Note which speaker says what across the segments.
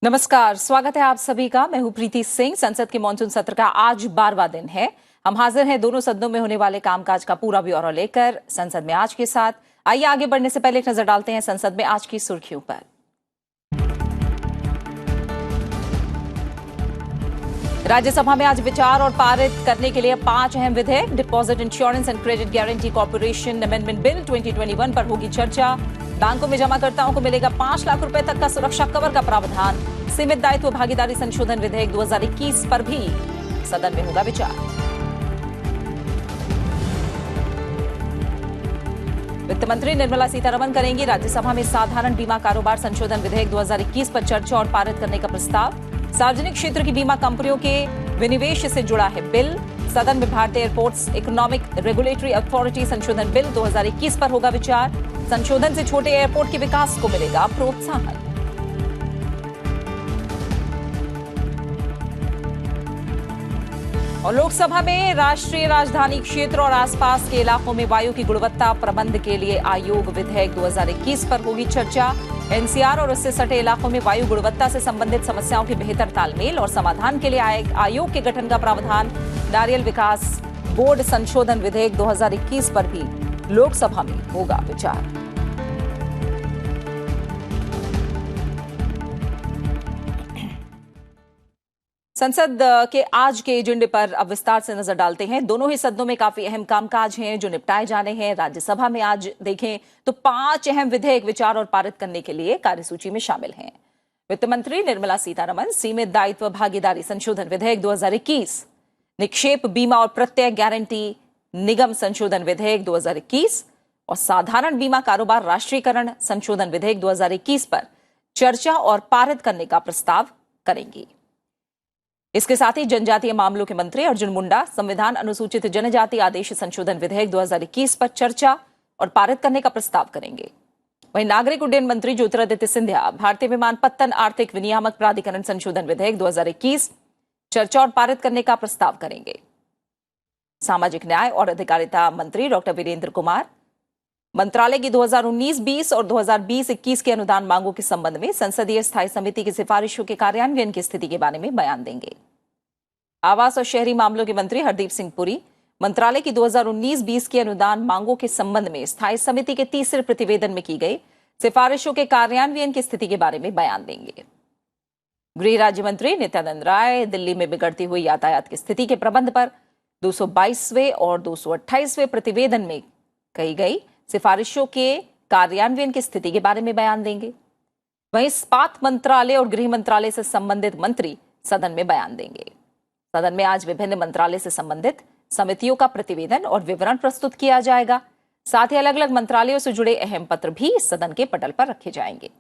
Speaker 1: नमस्कार, स्वागत है आप सभी का। मैं हूं प्रीति सिंह। संसद के मॉनसून सत्र का आज 12वां दिन है। हम हाजिर हैं दोनों सदनों में होने वाले कामकाज का पूरा ब्यौरा लेकर संसद में आज के साथ। आइए आगे बढ़ने से पहले एक नजर डालते हैं संसद में आज की सुर्खियों पर। राज्यसभा में आज विचार और पारित करने के लिए 5 अहम विधेयक। Deposit insurance and credit guarantee corporation amendment bill 2021 पर होगी चर्चा। बैंकों में जमाकर्ताओं को मिलेगा 5 लाख रुपए तक का सुरक्षा कवर का प्रावधान। सीमित दायित्व भागीदारी संशोधन विधेयक 2021 पर भी सदन में होगा विचार। वित्त मंत्री निर्मला सीतारमण करेंगी राज्यसभा में साधारण बीमा कारोबार संशोधन विधेयक 2021 पर चर्चा और पारित करने का प्रस्ताव। सार्वजनिक क्षेत्र की बीमा कंपनियों के विनिवेश से जुड़ा है बिल। सदन में भारतीय एयरपोर्ट्स इकोनॉमिक रेगुलेटरी अथॉरिटी संशोधन बिल 2021 पर होगा विचार। संशोधन से छोटे एयरपोर्ट के विकास को मिलेगा प्रोत्साहन। और लोकसभा में राष्ट्रीय राजधानी क्षेत्र और आसपास के इलाकों में वायु की गुणवत्ता प्रबंध के लिए आयोग विधेयक 2021 पर होगी चर्चा। एनसीआर और उससे सटे इलाकों में वायु गुणवत्ता से संबंधित समस्याओं के बेहतर तालमेल और समाधान के लिए आयोग के गठन का प्रावधान। नारियल विकास बोर्ड संशोधन विधेयक 2021 पर भी लोकसभा में होगा विचार। संसद के आज के एजेंडे पर अब विस्तार से नजर डालते हैं। दोनों ही सदनों में काफी अहम कामकाज हैं जो निपटाए जाने हैं। राज्यसभा में आज देखें तो 5 अहम विधेयक विचार और पारित करने के लिए कार्यसूची में शामिल हैं। वित्त मंत्री निर्मला सीतारमण सीमित दायित्व भागीदारी संशोधन विधेयक 2021, निक्षेप बीमा और प्रत्यय गारंटी निगम संशोधन विधेयक 2021 और साधारण बीमा कारोबार राष्ट्रीयकरण संशोधन विधेयक 2021 पर चर्चा और पारित करने का प्रस्ताव करेंगी। इसके साथ ही जनजातीय मामलों के मंत्री अर्जुन मुंडा संविधान अनुसूचित जनजाति आदेश संशोधन विधेयक 2021 पर चर्चा और पारित करने का प्रस्ताव करेंगे। वहीं नागरिक उड्डयन मंत्री ज्योतिरादित्य सिंधिया भारतीय विमानपत्तन आर्थिक विनियामक प्राधिकरण संशोधन विधेयक 2021 चर्चा और पारित करने का प्रस्ताव करेंगे। सामाजिक न्याय और अधिकारिता मंत्री डॉक्टर वीरेंद्र कुमार मंत्रालय की 2019-20 और 2020-21 के अनुदान मांगों के संबंध में संसदीय स्थायी समिति की सिफारिशों के कार्यान्वयन की स्थिति के बारे में बयान देंगे। आवास और शहरी मामलों के मंत्री हरदीप सिंह पुरी मंत्रालय की 2019-20 के अनुदान मांगों के संबंध में स्थायी समिति के तीसरे प्रतिवेदन में की गई सिफारिशों के कार्यान्वयन की स्थिति के बारे में बयान देंगे। गृह राज्य मंत्री नित्यानंद राय दिल्ली में बिगड़ती हुई यातायात की स्थिति के प्रबंध पर 222वें और 228वें प्रतिवेदन में कही गई सिफारिशों के कार्यान्वयन की स्थिति के बारे में बयान देंगे। वहीं इस्पात मंत्रालय और गृह मंत्रालय से संबंधित मंत्री सदन में बयान देंगे। सदन में आज विभिन्न मंत्रालय से संबंधित समितियों का प्रतिवेदन और विवरण प्रस्तुत किया जाएगा। साथ ही अलग अलग मंत्रालयों से जुड़े अहम पत्र भी सदन के पटल पर रखे जाएंगे।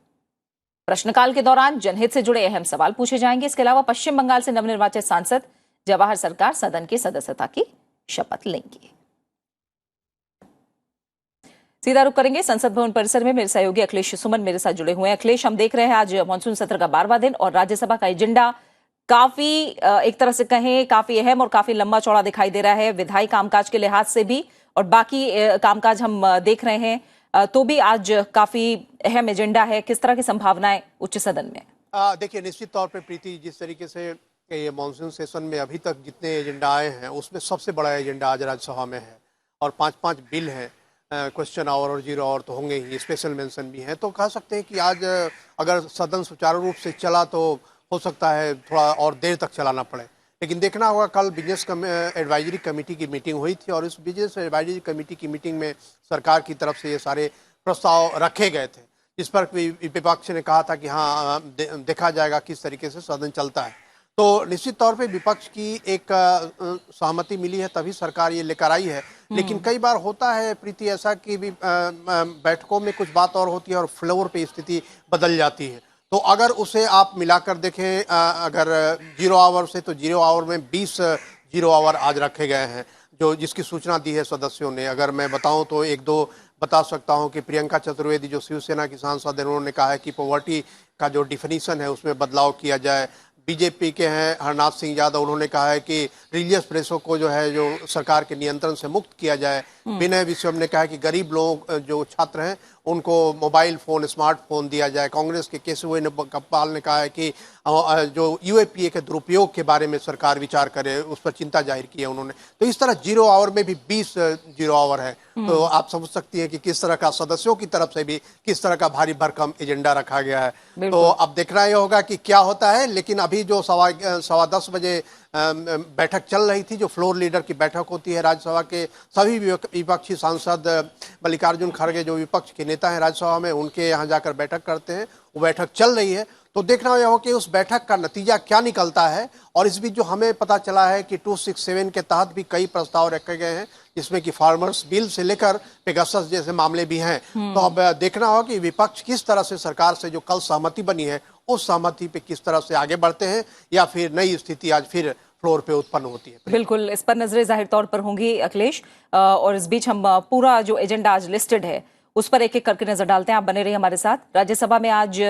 Speaker 1: प्रश्नकाल के दौरान जनहित से जुड़े अहम सवाल पूछे जाएंगे। इसके अलावा पश्चिम बंगाल से नवनिर्वाचित सांसद जवाहर सरकार सदन की सदस्यता की शपथ लेंगे। सीधा रुख करेंगे संसद भवन परिसर में। मेरे सहयोगी अखिलेश सुमन मेरे साथ जुड़े हुए हैं। अखिलेश, हम देख रहे हैं आज मानसून सत्र का 12वां दिन और राज्यसभा का एजेंडा काफी एक तरह से कहें काफी अहम और काफी लंबा चौड़ा दिखाई दे रहा है, विधायी कामकाज के लिहाज से भी और बाकी कामकाज हम देख रहे हैं तो भी आज काफी अहम एजेंडा है। किस तरह की संभावनाएं उच्च सदन में?
Speaker 2: देखिए, निश्चित तौर पर प्रीति, जिस तरीके से ये मानसून सेशन में अभी तक जितने एजेंडा आए हैं उसमें सबसे बड़ा एजेंडा आज राज्यसभा में है और 5-5 बिल हैं। क्वेश्चन आवर और जीरो आवर तो होंगे ही, स्पेशल मेंशन भी है। तो कह सकते हैं कि आज अगर सदन सुचारू रूप से चला तो हो सकता है थोड़ा और देर तक चलाना पड़े। लेकिन देखना होगा, कल बिजनेस एडवाइजरी कमेटी की मीटिंग हुई थी और इस बिजनेस एडवाइजरी कमेटी की मीटिंग में सरकार की तरफ से ये सारे प्रस्ताव रखे गए थे, जिस पर विपक्ष ने कहा था कि हाँ देखा जाएगा किस तरीके से सदन चलता है। तो निश्चित तौर पे विपक्ष की एक सहमति मिली है तभी सरकार ये लेकर आई है। लेकिन कई बार होता है प्रीति ऐसा कि भी बैठकों में कुछ बात और होती है और फ्लोर पे स्थिति बदल जाती है। तो अगर उसे आप मिलाकर देखें, अगर जीरो आवर से तो जीरो आवर में 20 जीरो आवर आज रखे गए हैं जो जिसकी सूचना दी है सदस्यों ने। अगर मैं बताऊं तो एक दो बता सकता हूं कि प्रियंका चतुर्वेदी जो शिवसेना की सांसद है, उन्होंने कहा है कि पॉवर्टी का जो डिफिनीशन है उसमें बदलाव किया जाए। बीजेपी के हैं हरनाथ सिंह यादव, उन्होंने कहा है कि रिलीजियस प्रेसों को जो है जो सरकार के नियंत्रण से मुक्त किया जाए। विनय विश्वम ने कहा है कि गरीब लोग जो छात्र हैं उनको मोबाइल फ़ोन, स्मार्टफोन दिया जाए। कांग्रेस के केशव कपाल ने कहा है कि जो यूएपीए के दुरुपयोग के बारे में सरकार विचार करे, उस पर चिंता जाहिर की है उन्होंने। तो इस तरह जीरो आवर में भी 20 जीरो आवर है, तो आप समझ सकती हैं कि किस तरह का सदस्यों की तरफ से भी किस तरह का भारी भरकम एजेंडा रखा गया है। तो अब देखना यह होगा कि क्या होता है, लेकिन अभी जो सवा 10 बजे बैठक चल रही थी, जो फ्लोर लीडर की बैठक होती है राज्यसभा के सभी विपक्षी सांसद, मल्लिकार्जुन खड़गे जो विपक्ष के नेता हैं राज्यसभा में, उनके यहाँ जाकर बैठक करते हैं, वो बैठक चल रही है। तो देखना यह हो कि उस बैठक का नतीजा क्या निकलता है। और इस बीच जो हमें पता चला है कि 267 के तहत भी कई प्रस्ताव रखे गए हैं, जिसमें कि फार्मर्स बिल से लेकर पेगासस जैसे मामले भी हैं। तो अब देखना होगा कि विपक्ष किस तरह से सरकार से जो कल सहमति बनी है, उस सहमति पे किस तरह से आगे बढ़ते हैं, या फिर नई स्थिति आज फिर फ्लोर पे उत्पन्न होती है।
Speaker 1: बिल्कुल, इस पर नजरें जाहिर तौर पर होंगी अखिलेश, और इस बीच हम पूरा जो एजेंडा आज लिस्टेड है उस पर एक एक करके नजर डालते हैं। आप बने रहिए हमारे साथ। राज्यसभा में आज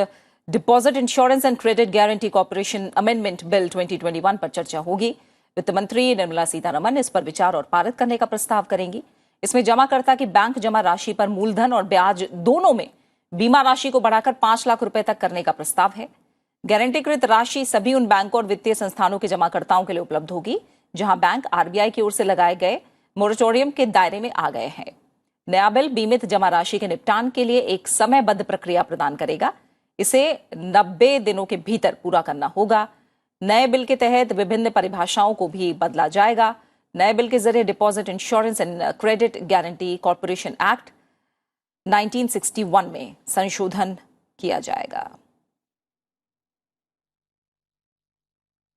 Speaker 1: deposit insurance and credit guarantee corporation amendment bill 2021 पर चर्चा होगी। वित्त मंत्री निर्मला सीतारमण इस पर विचार और पारित करने का प्रस्ताव करेंगी। इसमें जमाकर्ता की बैंक जमा राशि पर मूलधन और ब्याज दोनों में बीमा राशि को बढ़ाकर 5 लाख रुपए तक करने का प्रस्ताव है। गारंटीकृत राशि सभी उन बैंकों और वित्तीय संस्थानों के जमाकर्ताओं के लिए उपलब्ध होगी जहां बैंक आरबीआई की ओर से लगाए गए मोरेटोरियम के दायरे में आ गए हैं। नया बिल बीमित जमा राशि के निपटान के लिए एक समयबद्ध प्रक्रिया प्रदान करेगा। इसे 90 दिनों के भीतर पूरा करना होगा। नए बिल के तहत विभिन्न परिभाषाओं को भी बदला जाएगा। नए बिल के जरिए deposit insurance and credit guarantee corporation act 1961 में संशोधन किया जाएगा।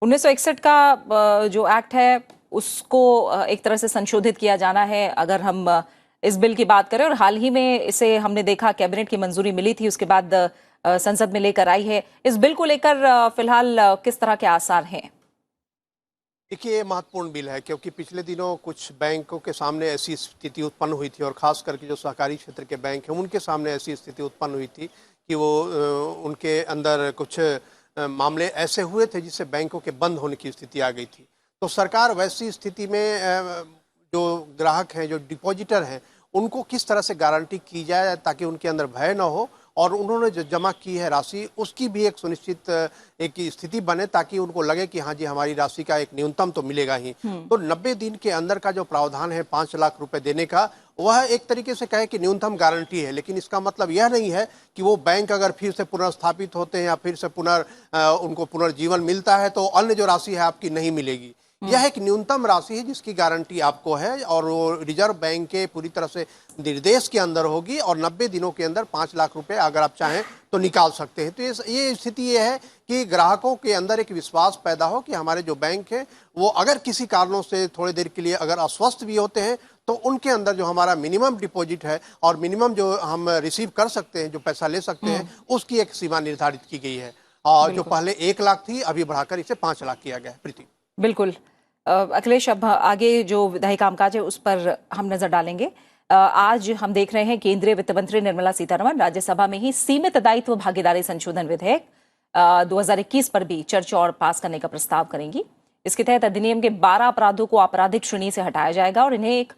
Speaker 1: 1961 का जो एक्ट है उसको एक तरह से संशोधित किया जाना है, अगर हम इस बिल की बात करें। और हाल ही में इसे हमने देखा, कैबिनेट की मंजूरी मिली थी, उसके बाद संसद में लेकर आई है। इस बिल को लेकर फिलहाल किस तरह के आसार हैं?
Speaker 2: देखिए, ये महत्वपूर्ण बिल है क्योंकि पिछले दिनों कुछ बैंकों के सामने ऐसी स्थिति उत्पन्न हुई थी, और खास करके जो सहकारी क्षेत्र के बैंक हैं उनके सामने ऐसी स्थिति उत्पन्न हुई थी कि वो उनके अंदर कुछ मामले ऐसे हुए थे जिससे बैंकों के बंद होने की स्थिति आ गई थी। तो सरकार वैसी स्थिति में जो ग्राहक हैं, जो डिपॉजिटर हैं, उनको किस तरह से गारंटी की जाए ताकि उनके अंदर भय न हो, और उन्होंने जो जमा की है राशि उसकी भी एक सुनिश्चित एक स्थिति बने, ताकि उनको लगे कि हाँ जी, हमारी राशि का एक न्यूनतम तो मिलेगा ही। तो 90 दिन के अंदर का जो प्रावधान है 5 लाख रुपए देने का, वह एक तरीके से कहे कि न्यूनतम गारंटी है, लेकिन इसका मतलब यह नहीं है कि वो बैंक अगर फिर से पुनर्स्थापित होते हैं या फिर से उनको पुनर्जीवन मिलता है तो अन्य जो राशि है आपकी नहीं मिलेगी। यह एक न्यूनतम राशि है जिसकी गारंटी आपको है, और वो रिजर्व बैंक के पूरी तरह से निर्देश के अंदर होगी, और 90 दिनों के अंदर 5 लाख रुपए अगर आप चाहें तो निकाल सकते हैं। तो ये स्थिति ये है कि ग्राहकों के अंदर एक विश्वास पैदा हो कि हमारे जो बैंक हैं वो अगर किसी कारणों से थोड़ी देर के लिए अगर अस्वस्थ भी होते हैं तो उनके अंदर जो हमारा मिनिमम डिपॉजिट है और मिनिमम जो हम रिसीव कर सकते हैं, जो पैसा ले सकते हैं, उसकी एक सीमा निर्धारित की गई है। और जो पहले 1 लाख थी, अभी बढ़ाकर इसे 5 लाख किया गया है। प्रीति,
Speaker 1: बिल्कुल। अखिलेश, अब आगे जो विधायी कामकाज है उस पर हम नजर डालेंगे। आज हम देख रहे हैं केंद्रीय वित्त मंत्री निर्मला सीतारमण राज्यसभा में ही सीमित दायित्व भागीदारी संशोधन विधेयक 2021 पर भी चर्चा और पास करने का प्रस्ताव करेंगी। इसके तहत अधिनियम के 12 अपराधों को आपराधिक श्रेणी से हटाया जाएगा और इन्हें एक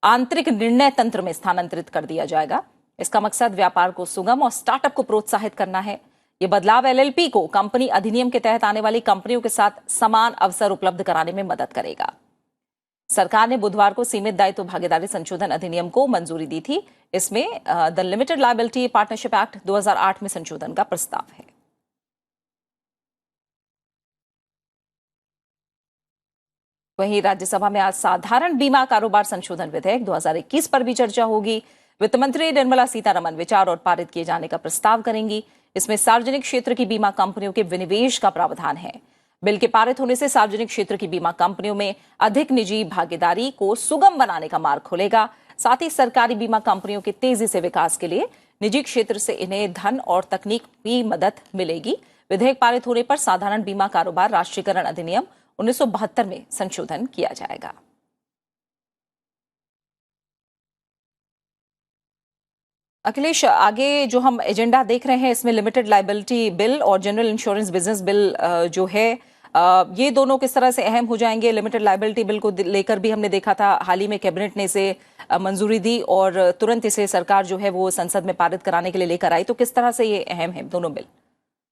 Speaker 1: आंतरिक निर्णय तंत्र में स्थानांतरित कर दिया जाएगा। इसका मकसद व्यापार को सुगम और स्टार्टअप को प्रोत्साहित करना है। ये बदलाव एलएलपी को कंपनी अधिनियम के तहत आने वाली कंपनियों के साथ समान अवसर उपलब्ध कराने में मदद करेगा। सरकार ने बुधवार को सीमित दायित्व भागीदारी संशोधन अधिनियम को मंजूरी दी थी। इसमें the limited liability partnership act 2008 में संशोधन का प्रस्ताव है। वहीं राज्यसभा में आज साधारण बीमा कारोबार संशोधन विधेयक 2021 पर भी चर्चा होगी। वित्त मंत्री निर्मला सीतारमण विचार और पारित किए जाने का प्रस्ताव करेंगी। इसमें सार्वजनिक क्षेत्र की बीमा कंपनियों के विनिवेश का प्रावधान है। बिल के पारित होने से सार्वजनिक क्षेत्र की बीमा कंपनियों में अधिक निजी भागीदारी को सुगम बनाने का मार्ग खुलेगा। साथ ही सरकारी बीमा कंपनियों के तेजी से विकास के लिए निजी क्षेत्र से इन्हें धन और तकनीक की मदद मिलेगी। विधेयक पारित होने पर साधारण बीमा कारोबार राष्ट्रीयकरण अधिनियम 1972 में संशोधन किया जाएगा। अखिलेश, आगे जो हम एजेंडा देख रहे हैं इसमें लिमिटेड लायबिलिटी बिल और जनरल इंश्योरेंस बिजनेस बिल जो है ये दोनों किस तरह से अहम हो जाएंगे? लिमिटेड लायबिलिटी बिल को लेकर भी हमने देखा था, हाल ही में कैबिनेट ने इसे मंजूरी दी और तुरंत इसे सरकार जो है वो संसद में पारित कराने के लिए लेकर आई। तो किस तरह से ये अहम है दोनों बिल?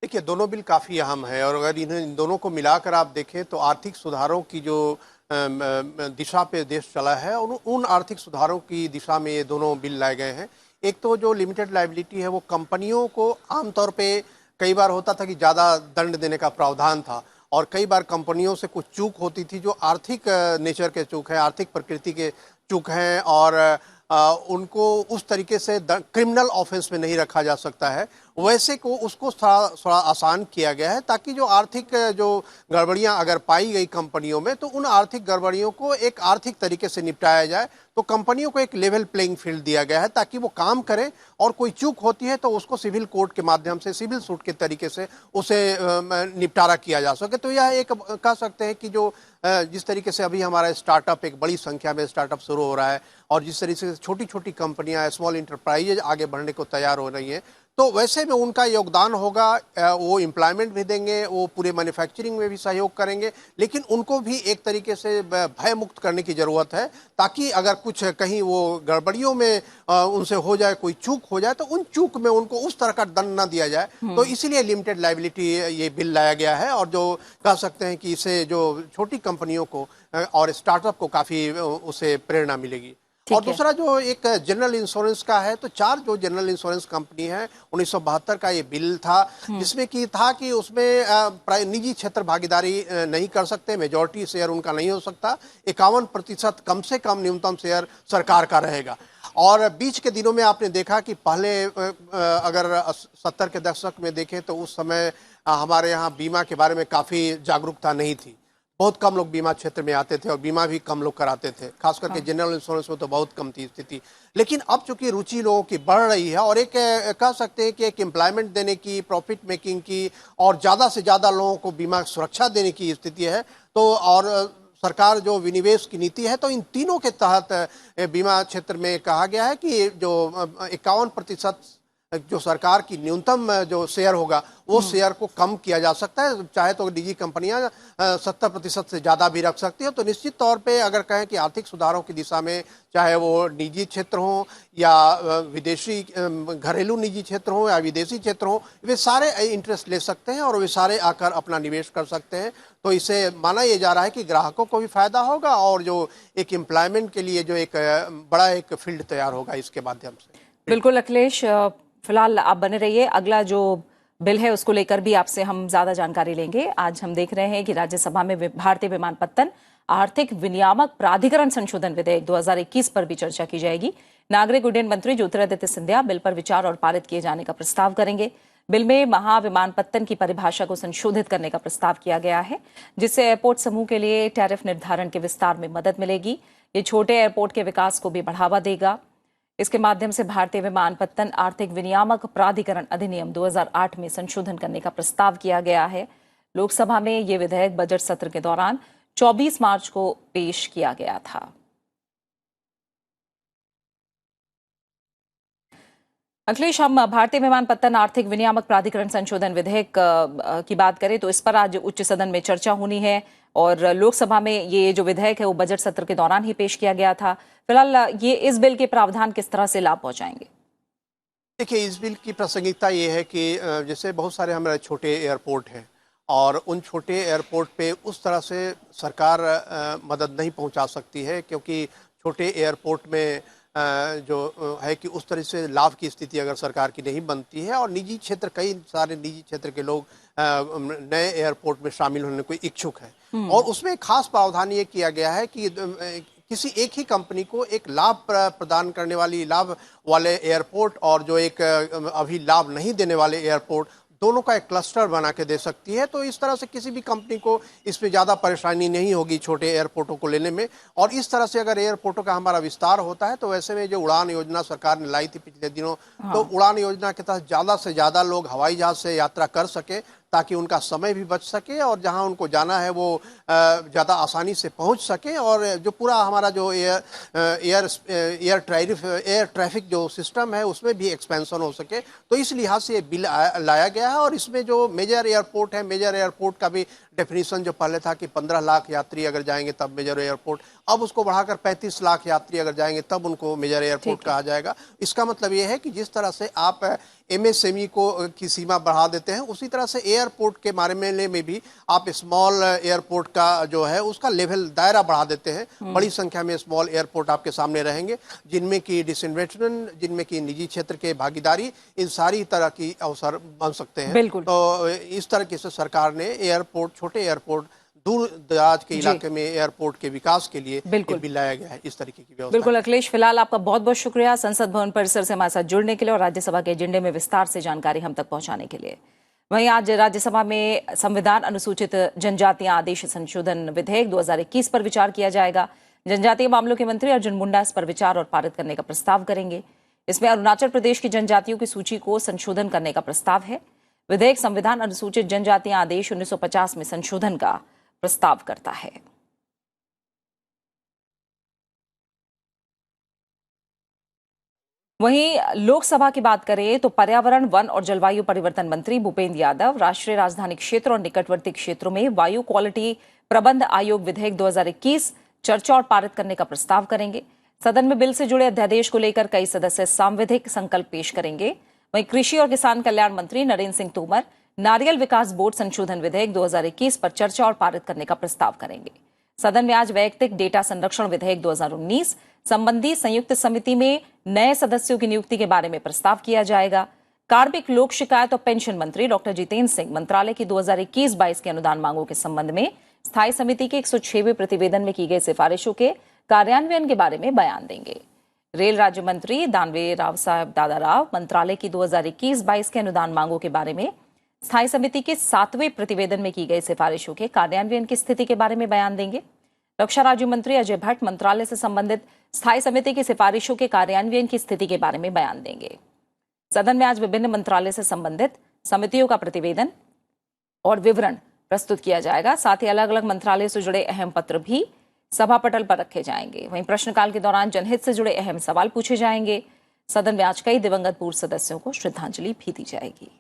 Speaker 2: देखिए, दोनों बिल काफ़ी अहम है और अगर इन दोनों को मिलाकर आप देखें तो आर्थिक सुधारों की जो दिशा पे देश चला है और उन आर्थिक सुधारों की दिशा में ये दोनों बिल लाए गए हैं। एक तो जो लिमिटेड लायबिलिटी है वो कंपनियों को आमतौर पे कई बार होता था कि ज़्यादा दंड देने का प्रावधान था और कई बार कंपनियों से कुछ चूक होती थी जो आर्थिक नेचर के चूक है, आर्थिक प्रकृति के चूक हैं और उनको उस तरीके से क्रिमिनल ऑफेंस में नहीं रखा जा सकता है। वैसे को उसको थोड़ा आसान किया गया है ताकि जो आर्थिक जो गड़बड़ियां अगर पाई गई कंपनियों में तो उन आर्थिक गड़बड़ियों को एक आर्थिक तरीके से निपटाया जाए। तो कंपनियों को एक लेवल प्लेइंग फील्ड दिया गया है ताकि वो काम करें और कोई चूक होती है तो उसको सिविल कोर्ट के माध्यम से, सिविल सूट के तरीके से उसे निपटारा किया जा सके। तो यह एक कह सकते हैं कि जो जिस तरीके से अभी हमारा स्टार्टअप, एक बड़ी संख्या में स्टार्टअप शुरू हो रहा है और जिस तरीके से छोटी छोटी कंपनियां, स्मॉल इंटरप्राइजेज आगे बढ़ने को तैयार हो रही हैं, तो वैसे में उनका योगदान होगा। वो एम्प्लॉयमेंट भी देंगे, वो पूरे मैन्युफैक्चरिंग में भी सहयोग करेंगे, लेकिन उनको भी एक तरीके से भय मुक्त करने की ज़रूरत है ताकि अगर कुछ कहीं वो गड़बड़ियों में उनसे हो जाए, कोई चूक हो जाए तो उन चूक में उनको उस तरह का दंड ना दिया जाए। तो इसीलिए लिमिटेड लायबिलिटी ये बिल लाया गया है और जो कह सकते हैं कि इससे जो छोटी कंपनियों को और स्टार्टअप को काफ़ी उसे प्रेरणा मिलेगी। और दूसरा जो एक जनरल इंश्योरेंस का है, तो 4 जो जनरल इंश्योरेंस कंपनी है 1972 का ये बिल था जिसमें कि था कि उसमें निजी क्षेत्र भागीदारी नहीं कर सकते, मेजॉरिटी शेयर उनका नहीं हो सकता, 51% कम से कम न्यूनतम शेयर सरकार का रहेगा। और बीच के दिनों में आपने देखा कि पहले अगर 70 के दशक में देखें तो उस समय हमारे यहाँ बीमा के बारे में काफ़ी जागरूकता नहीं थी, बहुत कम लोग बीमा क्षेत्र में आते थे और बीमा भी कम लोग कराते थे, खास करके जनरल इंश्योरेंस में तो बहुत कम थी स्थिति। लेकिन अब चूंकि रुचि लोगों की बढ़ रही है और एक कह सकते हैं कि एक एम्प्लॉयमेंट देने की, प्रॉफिट मेकिंग की और ज़्यादा से ज़्यादा लोगों को बीमा सुरक्षा देने की स्थिति है, तो और सरकार जो विनिवेश की नीति है, तो इन तीनों के तहत बीमा क्षेत्र में कहा गया है कि जो 51% जो सरकार की न्यूनतम जो शेयर होगा वो शेयर को कम किया जा सकता है। चाहे तो निजी कंपनियां 70% से ज़्यादा भी रख सकती है। तो निश्चित तौर पे अगर कहें कि आर्थिक सुधारों की दिशा में, चाहे वो निजी क्षेत्र हो या विदेशी घरेलू निजी क्षेत्र हो या विदेशी क्षेत्र हो, वे सारे इंटरेस्ट ले सकते हैं और वे सारे आकर अपना निवेश कर सकते हैं। तो इसे माना यह जा रहा है कि ग्राहकों को भी फायदा होगा और जो एक एम्प्लॉयमेंट के लिए जो एक बड़ा एक फील्ड तैयार होगा इसके माध्यम से।
Speaker 1: बिल्कुल अखिलेश, फिलहाल आप बने रहिए, अगला जो बिल है उसको लेकर भी आपसे हम ज्यादा जानकारी लेंगे। आज हम देख रहे हैं कि राज्यसभा में भारतीय विमानपत्तन आर्थिक विनियामक प्राधिकरण संशोधन विधेयक 2021 पर भी चर्चा की जाएगी। नागरिक उड्डयन मंत्री ज्योतिरादित्य सिंधिया बिल पर विचार और पारित किए जाने का प्रस्ताव करेंगे। बिल में महाविमानपत्तन की परिभाषा को संशोधित करने का प्रस्ताव किया गया है, जिससे एयरपोर्ट समूह के लिए टैरिफ निर्धारण के विस्तार में मदद मिलेगी। ये छोटे एयरपोर्ट के विकास को भी बढ़ावा देगा। इसके माध्यम से भारतीय विमानपत्तन आर्थिक विनियामक प्राधिकरण अधिनियम 2008 में संशोधन करने का प्रस्ताव किया गया है। लोकसभा में यह विधेयक बजट सत्र के दौरान 24 मार्च को पेश किया गया था। अखिलेश, हम भारतीय विमानपत्तन आर्थिक विनियामक प्राधिकरण संशोधन विधेयक की बात करें तो इस पर आज उच्च सदन में चर्चा होनी है और लोकसभा में ये जो विधेयक है वो बजट सत्र के दौरान ही पेश किया गया था। फिलहाल ये इस बिल के प्रावधान किस तरह से लाभ पहुंचाएंगे?
Speaker 2: देखिए, इस बिल की प्रासंगिकता ये है कि जैसे बहुत सारे हमारे छोटे एयरपोर्ट हैं और उन छोटे एयरपोर्ट पे उस तरह से सरकार मदद नहीं पहुंचा सकती है, क्योंकि छोटे एयरपोर्ट में जो है कि उस तरह से लाभ की स्थिति अगर सरकार की नहीं बनती है और निजी क्षेत्र, कई सारे निजी क्षेत्र के लोग नए एयरपोर्ट में शामिल होने को इच्छुक हैं और उसमें खास प्रावधान ये किया गया है कि किसी एक ही कंपनी को एक लाभ प्रदान करने वाली, लाभ वाले एयरपोर्ट और जो एक अभी लाभ नहीं देने वाले एयरपोर्ट, दोनों का एक क्लस्टर बना के दे सकती है। तो इस तरह से किसी भी कंपनी को इसमें ज़्यादा परेशानी नहीं होगी छोटे एयरपोर्टों को लेने में। और इस तरह से अगर एयरपोर्टों का हमारा विस्तार होता है तो वैसे में जो उड़ान योजना सरकार ने लाई थी पिछले दिनों, तो उड़ान योजना के तहत ज़्यादा से ज़्यादा लोग हवाई जहाज़ से यात्रा कर सके ताकि उनका समय भी बच सके और जहां उनको जाना है वो ज़्यादा आसानी से पहुंच सके और जो पूरा हमारा जो एयर ट्रैफिक जो सिस्टम है उसमें भी एक्सपेंशन हो सके। तो इस लिहाज से ये बिल लाया गया है और इसमें जो मेजर एयरपोर्ट है, मेजर एयरपोर्ट का भी डेफिनेशन जो पहले था कि 15 लाख यात्री अगर जाएंगे तब मेजर एयरपोर्ट, अब उसको बढ़ाकर 35 लाख यात्री अगर जाएंगे तब उनको मेजर एयरपोर्ट कहा जाएगा। इसका मतलब ये है कि जिस तरह से आप एमएसएमई को की सीमा बढ़ा देते हैं, उसी तरह से एयरपोर्ट के मामले में भी आप स्मॉल एयरपोर्ट का जो है उसका लेवल दायरा बढ़ा देते हैं। बड़ी संख्या में स्मॉल एयरपोर्ट आपके सामने रहेंगे, जिनमें की डिसइन्वेस्टमेंट, जिनमें की निजी क्षेत्र के भागीदारी, इन सारी तरह की अवसर बन सकते हैं। तो इस तरह से सरकार ने एयरपोर्ट, छोटे एयरपोर्ट, दूर दराज के इलाके में एयरपोर्ट के विकास के लिए एक बिल लाया गया है। इस तरीके की व्यवस्था।
Speaker 1: बिल्कुल अखिलेश, फिलहाल आपका बहुत बहुत शुक्रिया संसद भवन परिसर से हमारे साथ जुड़ने के लिए और राज्यसभा के एजेंडे में विस्तार से जानकारी हम तक पहुंचाने के लिए। वहीं आज राज्यसभा में संविधान अनुसूचित जनजातियां आदेश संशोधन विधेयक 2021 पर विचार किया जाएगा। जनजातीय मामलों के मंत्री अर्जुन मुंडा इस पर विचार और पारित करने का प्रस्ताव करेंगे। इसमें अरुणाचल प्रदेश की जनजातियों की सूची को संशोधन करने का प्रस्ताव है। विधेयक संविधान अनुसूचित जनजातियां आदेश 1950 में संशोधन का प्रस्ताव करता है। वहीं लोकसभा की बात करें तो पर्यावरण, वन और जलवायु परिवर्तन मंत्री भूपेंद्र यादव राष्ट्रीय राजधानी क्षेत्र और निकटवर्ती क्षेत्रों में वायु क्वालिटी प्रबंध आयोग विधेयक 2021 चर्चा और पारित करने का प्रस्ताव करेंगे। सदन में बिल से जुड़े अध्यादेश को लेकर कई सदस्य सांविधिक संकल्प पेश करेंगे। वहीं कृषि और किसान कल्याण मंत्री नरेंद्र सिंह तोमर नारियल विकास बोर्ड संशोधन विधेयक 2021 पर चर्चा और पारित करने का प्रस्ताव करेंगे। सदन में आज वैयक्तिक डेटा संरक्षण विधेयक 2019 संबंधी संयुक्त समिति में नए सदस्यों की नियुक्ति के बारे में प्रस्ताव किया जाएगा। कार्मिक, लोक शिकायत और पेंशन मंत्री डॉक्टर जितेंद्र सिंह मंत्रालय की 2021-22 के अनुदान मांगों के संबंध में स्थायी समिति के 106वें प्रतिवेदन में की गई सिफारिशों के कार्यान्वयन के बारे में बयान देंगे। रेल राज्य मंत्री दानवे राव साहब दादाराव मंत्रालय की 2021-22 के अनुदान मांगों के बारे में स्थायी समिति के 7वें प्रतिवेदन में की गई सिफारिशों के कार्यान्वयन की स्थिति के बारे में बयान देंगे। रक्षा राज्य मंत्री अजय भट्ट मंत्रालय से संबंधित स्थायी समिति की सिफारिशों के कार्यान्वयन की स्थिति के बारे में बयान देंगे। सदन में आज विभिन्न मंत्रालय से संबंधित समितियों का प्रतिवेदन और विवरण प्रस्तुत किया जाएगा। साथ ही अलग अलग मंत्रालय से जुड़े अहम पत्र भी सभा पटल पर रखे जाएंगे। वहीं प्रश्नकाल के दौरान जनहित से जुड़े अहम सवाल पूछे जाएंगे। सदन में आज कई दिवंगत पूर्व सदस्यों को श्रद्धांजलि भी दी जाएगी।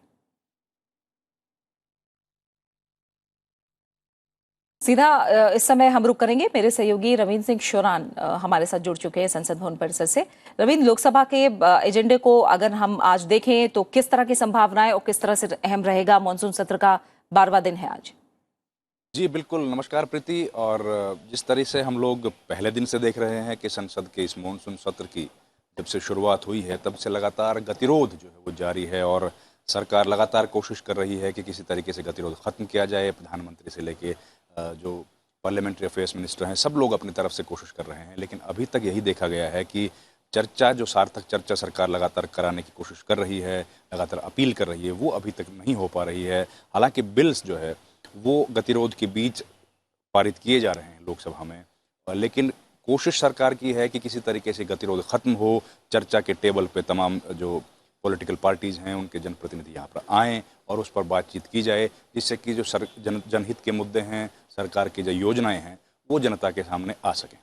Speaker 1: सीधा इस समय हम रुक करेंगे। मेरे सहयोगी रविंद्र सिंह शोरान हमारे साथ जुड़ चुके हैं संसद भवन परिसर से। रविंद्र, लोकसभा के एजेंडे को अगर हम आज देखें तो किस तरह की संभावनाएं और किस तरह से अहम रहेगा? मॉनसून सत्र का 12वां दिन है आज।
Speaker 3: जी बिल्कुल, नमस्कार प्रीति। और जिस तरह से हम लोग पहले दिन से देख रहे हैं कि संसद के इस मॉनसून सत्र की जब से शुरुआत हुई है तब से लगातार गतिरोध जो है वो जारी है और सरकार लगातार कोशिश कर रही है कि किसी तरीके से गतिरोध खत्म किया जाए। प्रधानमंत्री से लेके जो पार्लियामेंट्री अफेयर्स मिनिस्टर हैं, सब लोग अपनी तरफ से कोशिश कर रहे हैं, लेकिन अभी तक यही देखा गया है कि चर्चा, जो सार्थक चर्चा सरकार लगातार कराने की कोशिश कर रही है, लगातार अपील कर रही है, वो अभी तक नहीं हो पा रही है। हालांकि बिल्स जो है वो गतिरोध के बीच पारित किए जा रहे हैं लोकसभा में, लेकिन कोशिश सरकार की है कि किसी तरीके से गतिरोध खत्म हो, चर्चा के टेबल पे तमाम जो पॉलिटिकल पार्टीज हैं उनके जनप्रतिनिधि यहाँ पर आएँ और उस पर बातचीत की जाए, जिससे कि जो जनहित के मुद्दे हैं, सरकार की जो योजनाएं हैं, वो जनता के सामने आ सकें।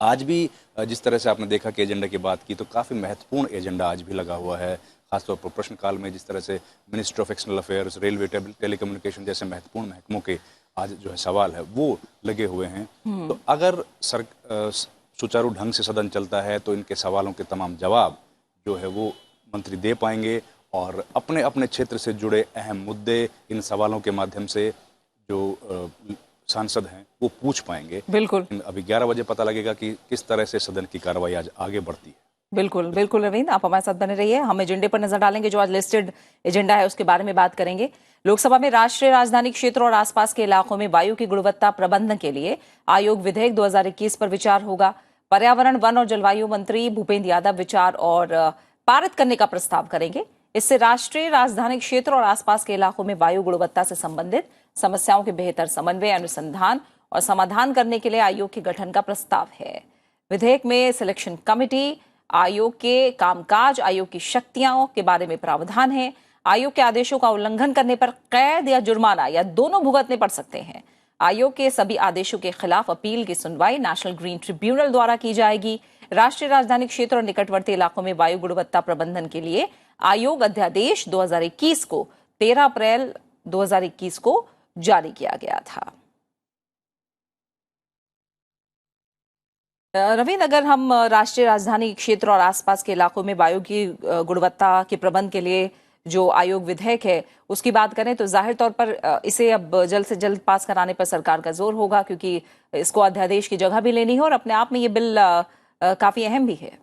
Speaker 3: आज भी जिस तरह से आपने देखा कि एजेंडा की बात की तो काफ़ी महत्वपूर्ण एजेंडा आज भी लगा हुआ है। खासतौर पर प्रश्नकाल में जिस तरह से ministry of external affairs, railway, telecommunication जैसे महत्वपूर्ण महकमों के आज जो है सवाल है वो लगे हुए हैं। तो अगर सुचारू ढंग से सदन चलता है तो इनके सवालों के तमाम जवाब जो है वो मंत्री दे पाएंगे और अपने अपने क्षेत्र से जुड़े अहम मुद्दे इन सवालों के माध्यम से जो सांसद हैं वो पूछ पाएंगे।
Speaker 1: बिल्कुल,
Speaker 3: अभी 11 बजे पता लगेगा कि किस तरह से सदन की कार्रवाई आज आगे बढ़ती है।
Speaker 1: बिल्कुल बिल्कुल रविंद्र, आप हमारे साथ बने रहिए। हम एजेंडे पर नजर डालेंगे, जो आज लिस्टेड एजेंडा है उसके बारे में बात करेंगे। लोकसभा में राष्ट्रीय राजधानी क्षेत्र और आसपास के इलाकों में वायु की गुणवत्ता प्रबंधन के लिए आयोग विधेयक 2021 पर विचार होगा। पर्यावरण, वन और जलवायु मंत्री भूपेंद्र यादव विचार और पारित करने का प्रस्ताव करेंगे। इससे राष्ट्रीय राजधानी क्षेत्र और आसपास के इलाकों में वायु गुणवत्ता से संबंधित समस्याओं के बेहतर समन्वय, अनुसंधान और समाधान करने के लिए आयोग के गठन का प्रस्ताव है। विधेयक में सिलेक्शन कमेटी, आयोग के कामकाज, आयोग की शक्तियों के बारे में प्रावधान है। आयोग के आदेशों का उल्लंघन करने पर कैद या जुर्माना या दोनों भुगतने पड़ सकते हैं। आयोग के सभी आदेशों के खिलाफ अपील की सुनवाई नेशनल ग्रीन ट्रिब्यूनल द्वारा की जाएगी। राष्ट्रीय राजधानी क्षेत्र और निकटवर्ती इलाकों में वायु गुणवत्ता प्रबंधन के लिए आयोग अध्यादेश 2021 को 13 अप्रैल 2021 को जारी किया गया था। रविंद्र, अगर हम राष्ट्रीय राजधानी क्षेत्र और आसपास के इलाकों में वायु की गुणवत्ता के प्रबंध के लिए जो आयोग विधेयक है उसकी बात करें तो जाहिर तौर पर इसे अब जल्द से जल्द पास कराने पर सरकार का जोर होगा, क्योंकि इसको अध्यादेश की जगह भी लेनी है और अपने आप में ये बिल काफी अहम भी है।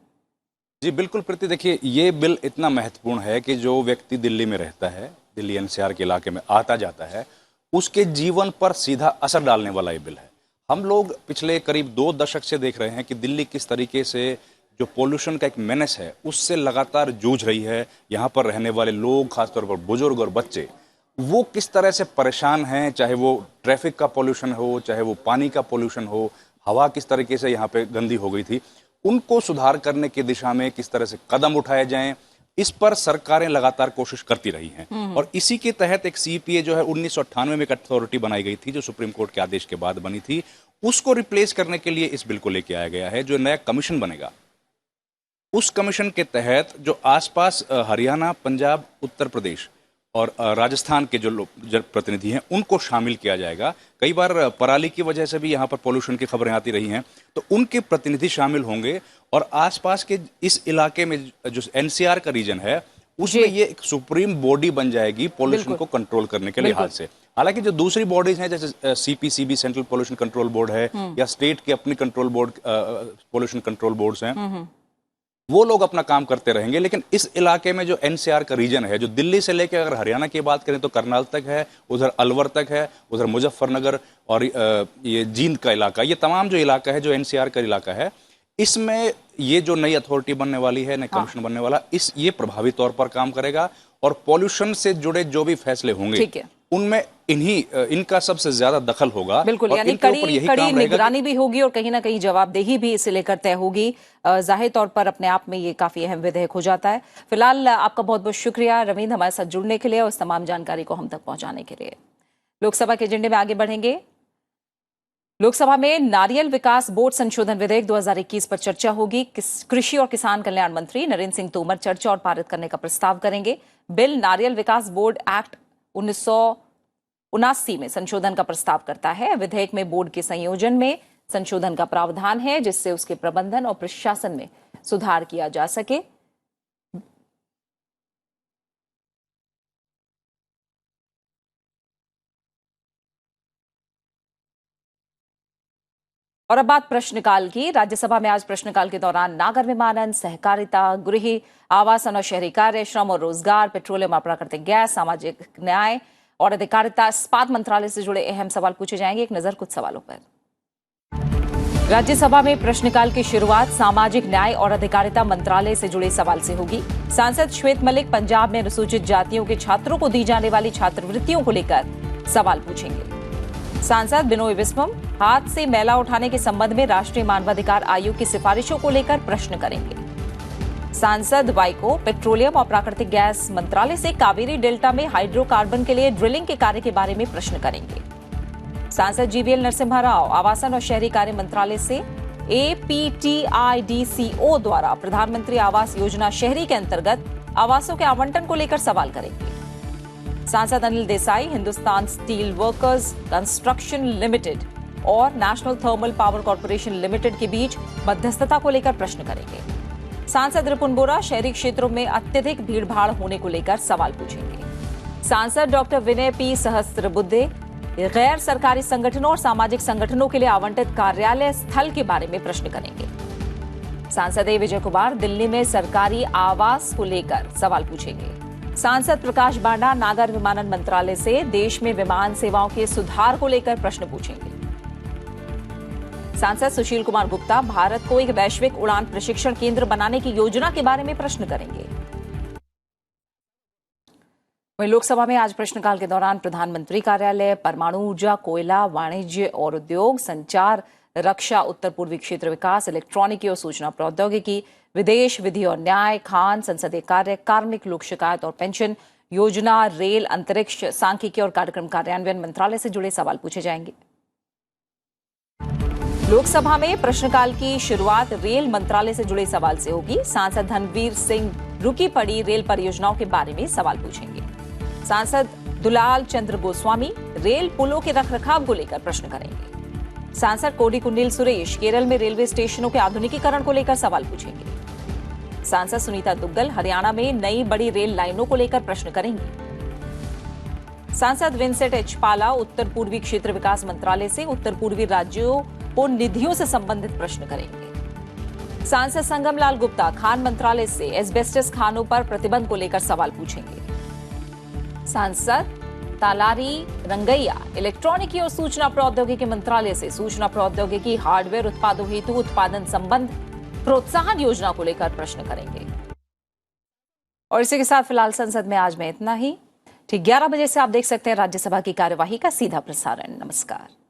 Speaker 3: जी बिल्कुल प्रीति, देखिए ये बिल इतना महत्वपूर्ण है कि जो व्यक्ति दिल्ली में रहता है, दिल्ली एनसीआर के इलाके में आता जाता है, उसके जीवन पर सीधा असर डालने वाला ये बिल है। हम लोग पिछले करीब 2 दशक से देख रहे हैं कि दिल्ली किस तरीके से जो पोल्यूशन का एक मेनेस है उससे लगातार जूझ रही है। यहाँ पर रहने वाले लोग, खासतौर पर बुजुर्ग और बच्चे, वो किस तरह से परेशान हैं, चाहे वो ट्रैफिक का पोल्यूशन हो, चाहे वो पानी का पोल्यूशन हो, हवा किस तरीके से यहाँ पे गंदी हो गई थी, उनको सुधार करने की दिशा में किस तरह से कदम उठाए जाएं, इस पर सरकारें लगातार कोशिश करती रही हैं। और इसी के तहत एक सीपीए जो है 1998 में एक अथॉरिटी बनाई गई थी जो सुप्रीम कोर्ट के आदेश के बाद बनी थी, उसको रिप्लेस करने के लिए इस बिल को लेके आया गया है। जो नया कमीशन बनेगा उस कमीशन के तहत जो आसपास हरियाणा, पंजाब, उत्तर प्रदेश और राजस्थान के जो प्रतिनिधि हैं उनको शामिल किया जाएगा। कई बार पराली की वजह से भी यहाँ पर पोल्यूशन की खबरें आती रही हैं, तो उनके प्रतिनिधि शामिल होंगे और आसपास के इस इलाके में जो एनसीआर का रीजन है उसमें ये एक सुप्रीम बॉडी बन जाएगी पोल्यूशन को कंट्रोल करने के लिहाज से। हालांकि जो दूसरी बॉडीज हैं जैसे CPCB, central pollution control board है, या स्टेट के अपनी control board, pollution control boards हैं, वो लोग अपना काम करते रहेंगे। लेकिन इस इलाके में जो एनसीआर का रीजन है, जो दिल्ली से लेकर अगर हरियाणा की बात करें तो करनाल तक है, उधर अलवर तक है, उधर मुजफ्फरनगर और ये जींद का इलाका, ये तमाम जो इलाका है जो एनसीआर का इलाका है, इसमें ये जो नई अथॉरिटी बनने वाली है, नई कमीशन बनने वाला, ये प्रभावी तौर पर काम करेगा और पॉल्यूशन से जुड़े जो भी फैसले होंगे उनमें इनका सबसे ज्यादा दखल होगा।
Speaker 1: बिल्कुल, यानी कड़ी निगरानी भी होगी और कहीं ना कहीं जवाबदेही भी इसे लेकर तय होगी। जाहिर तौर पर अपने आप में ये काफी अहम विधेयक हो जाता है। फिलहाल आपका बहुत बहुत शुक्रिया रविंद्र, हमारे साथ जुड़ने के लिए और इस तमाम जानकारी को हम तक पहुंचाने के लिए। लोकसभा के एजेंडे में आगे बढ़ेंगे। लोकसभा में नारियल विकास बोर्ड संशोधन विधेयक 2021 पर चर्चा होगी। कृषि और किसान कल्याण मंत्री नरेंद्र सिंह तोमर चर्चा और पारित करने का प्रस्ताव करेंगे। बिल नारियल विकास बोर्ड एक्ट 1979 में संशोधन का प्रस्ताव करता है। विधेयक में बोर्ड के संयोजन में संशोधन का प्रावधान है जिससे उसके प्रबंधन और प्रशासन में सुधार किया जा सके। और अब बात प्रश्नकाल की। राज्यसभा में आज प्रश्नकाल के दौरान नागर विमानन, सहकारिता, गृह, आवासन और शहरी कार्य, श्रम और रोजगार, पेट्रोलियम और प्राकृतिक गैस, सामाजिक न्याय और अधिकारिता, इस्पात मंत्रालय से जुड़े अहम सवाल पूछे जाएंगे। एक नजर कुछ सवालों पर। राज्यसभा में प्रश्नकाल की शुरुआत सामाजिक न्याय और अधिकारिता मंत्रालय से जुड़े सवाल से होगी। सांसद श्वेत मलिक पंजाब में अनुसूचित जातियों के छात्रों को दी जाने वाली छात्रवृत्तियों को लेकर सवाल पूछेंगे। सांसद बिनोय विश्वम हाथ से मैला उठाने के संबंध में राष्ट्रीय मानवाधिकार आयोग की सिफारिशों को लेकर प्रश्न करेंगे। सांसद वाइको पेट्रोलियम और प्राकृतिक गैस मंत्रालय से कावेरी डेल्टा में हाइड्रोकार्बन के लिए ड्रिलिंग के कार्य के बारे में प्रश्न करेंगे। सांसद जीवीएल नरसिम्हा राव आवासन और शहरी कार्य मंत्रालय से APTIDCO द्वारा प्रधानमंत्री आवास योजना शहरी के अंतर्गत आवासों के आवंटन को लेकर सवाल करेंगे। सांसद Anil Desai Hindustan steel workers construction limited और national thermal power corporation limited के बीच मध्यस्थता को लेकर प्रश्न करेंगे। सांसद रिपुन बोरा शहरी क्षेत्रों में अत्यधिक भीड़भाड़ होने को लेकर सवाल पूछेंगे। सांसद डॉक्टर विनय पी सहस्त्रबुद्धे गैर सरकारी संगठनों और सामाजिक संगठनों के लिए आवंटित कार्यालय स्थल के बारे में प्रश्न करेंगे। सांसद ए विजय कुमार दिल्ली में सरकारी आवास को लेकर सवाल पूछेंगे। सांसद प्रकाश बांडा नागर विमानन मंत्रालय से देश में विमान सेवाओं के सुधार को लेकर प्रश्न पूछेंगे। सांसद सुशील कुमार गुप्ता भारत को एक वैश्विक उड़ान प्रशिक्षण केंद्र बनाने की योजना के बारे में प्रश्न करेंगे। वहीं लोकसभा में आज प्रश्नकाल के दौरान प्रधानमंत्री कार्यालय, परमाणु ऊर्जा, कोयला, वाणिज्य और उद्योग, संचार, रक्षा, उत्तर पूर्वी क्षेत्र विकास, इलेक्ट्रॉनिकी और सूचना प्रौद्योगिकी, विदेश, विधि और न्याय, खान, संसदीय कार्य, कार्मिक, लोक शिकायत और पेंशन, योजना, रेल, अंतरिक्ष, सांख्यिकी और कार्यक्रम कार्यान्वयन मंत्रालय से जुड़े सवाल पूछे जाएंगे। लोकसभा में प्रश्नकाल की शुरुआत रेल मंत्रालय से जुड़े सवाल से होगी। सांसद धनवीर सिंह रुकी पड़ी रेल परियोजनाओं के बारे में सवाल पूछेंगे। सांसद दुलाल चंद्र गोस्वामी रेल पुलों के रखरखाव को लेकर प्रश्न करेंगे। सांसद कोडिकुंडिल सुरेश केरल में रेलवे स्टेशनों के आधुनिकीकरण को लेकर सवाल पूछेंगे। सांसद सुनीता दुग्गल हरियाणा में नई बड़ी रेल लाइनों को लेकर प्रश्न करेंगे। सांसद विंसेंट एच पाला उत्तर पूर्वी क्षेत्र विकास मंत्रालय से उत्तर पूर्वी राज्यों को निधियों से संबंधित प्रश्न करेंगे। सांसद संगम लाल गुप्ता खान मंत्रालय से एस्बेस्टस खानों पर प्रतिबंध को लेकर सवाल पूछेंगे। सांसद तालारी रंगैया इलेक्ट्रॉनिकी और सूचना प्रौद्योगिकी मंत्रालय से सूचना प्रौद्योगिकी हार्डवेयर उत्पादों हेतु उत्पादन संबंध प्रोत्साहन योजना को लेकर प्रश्न करेंगे। और इसी के साथ फिलहाल संसद में आज में इतना ही। ठीक 11 बजे से आप देख सकते हैं राज्यसभा की कार्यवाही का सीधा प्रसारण। नमस्कार।